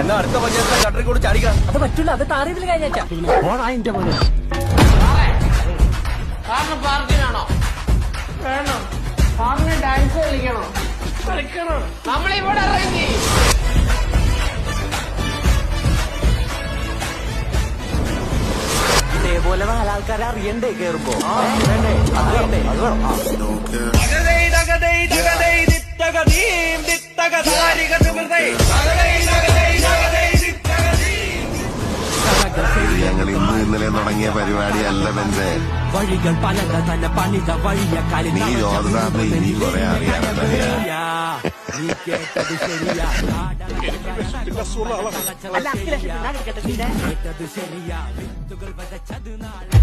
എന്നാ അടുത്ത പഞ്ചായത്തിലെ കട്ടറി കൂടി ചാടിക്കാം. അത് പറ്റൂല, അത് താറിയതിൽ കഴിഞ്ഞാ. പാർട്ടിനാണോ വേണം? പാർട്ടിന് ഡാൻസ് കളിക്കണോ? കളിക്കണം. നമ്മളിവിടെ ഇറങ്ങി ഇതേപോലെ നാലാൾക്കാരെ അറിയണ്ടേ കേറുമ്പോ? വേണ്ടേ? അത് വേണ്ടേ? അത് വേണം. ഞങ്ങൾ ഇന്നലെ തുടങ്ങിയ പരിപാടിയല്ല ബെഞ്ചേ. വഴികൾ പലകൾ തന്നെ പണിത വഴിയക്കാലി നീ യോദ്ധാന്ന് ഇനി കുറെ അറിയാനറിയാ. നീ കേട്ടത് ശരിയാ, കേട്ടത് ശരിയാ, വിത്തുകൾ വരച്ചത് നാളെ.